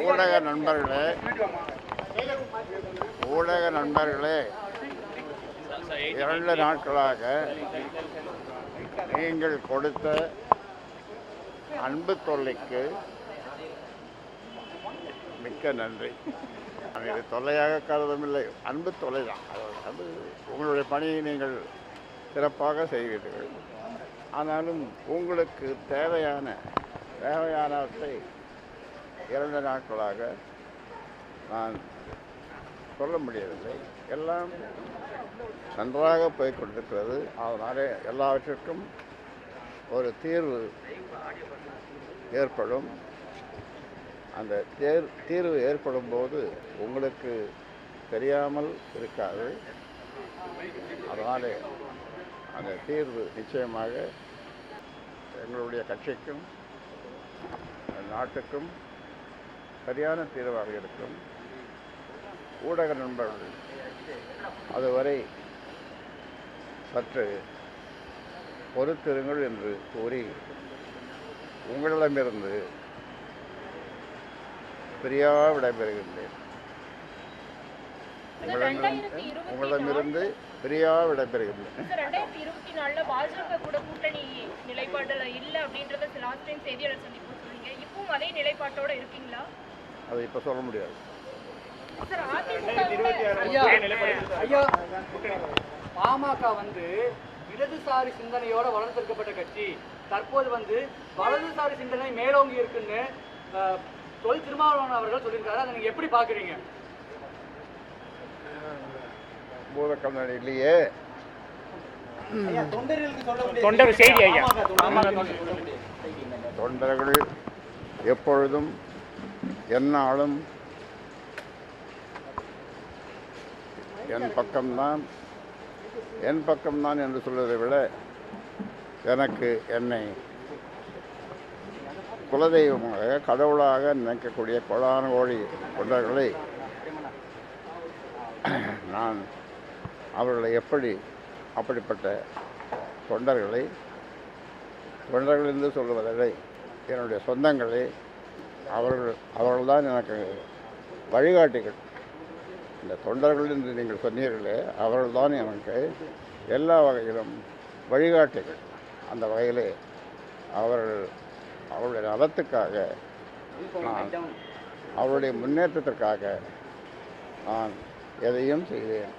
ஊடக நண்பர்களே ஊடக நண்பர்களே 2 நாட்களாக நீங்கள் கொடுத்த அன்பு தொல்லைக்கு மிக்க நன்றி. நான் இது தொல்லையாக கருதவில்லை, அன்பு தொல்லை தான். அது உங்களுடைய பணியை நீங்கள் சிறப்பாக செய்வீர்கள். ஆனாலும் உங்களுக்கு தேவையானவற்றை 2 நாட்களாக நான் சொல்ல முடியவில்லை. எல்லாம் நன்றாக போய் கொண்டிருக்கிறது. அதனாலே எல்லாவற்றிற்கும் ஒரு தீர்வு ஏற்படும். அந்த தீர்வு ஏற்படும் போது உங்களுக்கு தெரியாமல் இருக்காது. அதனாலே அந்த தீர்வு நிச்சயமாக எங்களுடைய கட்சிக்கும் நாட்டுக்கும் சரியான தீர்வாக இருக்கும். ஊடக நண்பர்கள் அதுவரை சற்று பொறுத்திருங்கள் என்று கூறி உங்களிடமிருந்து பிரியாக விடைபெறுகின்றேன். உங்களிடமிருந்து பிரியாக விடைபெறுகின்றேன். 2024 பாஜக கூட கூட்டணி நிலைப்பாடுல இல்ல அப்படின்றத லாஸ்ட் டைம் செய்தியாளர் சந்திப்பு சொன்னீங்க. இப்பவும் அதே நிலைப்பாட்டோட இருக்கீங்களா? அது இப்ப சொல்ல முடியாது. பாமக இடதுசாரி சிந்தனையோட வளர்த்தெடுக்கப்பட்ட கட்சி, தற்போது வலதுசாரி சிந்தனை மேலோங்கி இருக்குன்னு தொல் திருமாவளவன் அவர்கள் சொல்லியிருக்காரு. அதை நீங்க எப்படி பாக்குறீங்க? பூதக்கண்ணன் இல்லையே, தொண்டர்கள் எப்பொழுதும் எந்நாளும் என் பக்கம்தான் என்று சொல்வதை விட எனக்கு என்னை குலதெய்வமாக கடவுளாக நினைக்கக்கூடிய கோடான கோடி தொண்டர்களை நான் அவர்களை அப்படிப்பட்ட தொண்டர்கள் என்று சொல்லுவதில்லை. என்னுடைய சொந்தங்களே அவர்கள்தான் எனக்கு வழிகாட்டிகள். இந்த தொண்டர்கள் என்று நீங்கள் சொன்னீர்களே, அவர்கள்தான் எனக்கு எல்லா வகையிலும் வழிகாட்டிகள். அந்த வகையிலே அவருடைய நலத்துக்காக, அவருடைய முன்னேற்றத்திற்காக நான் எதையும் செய்வேன்.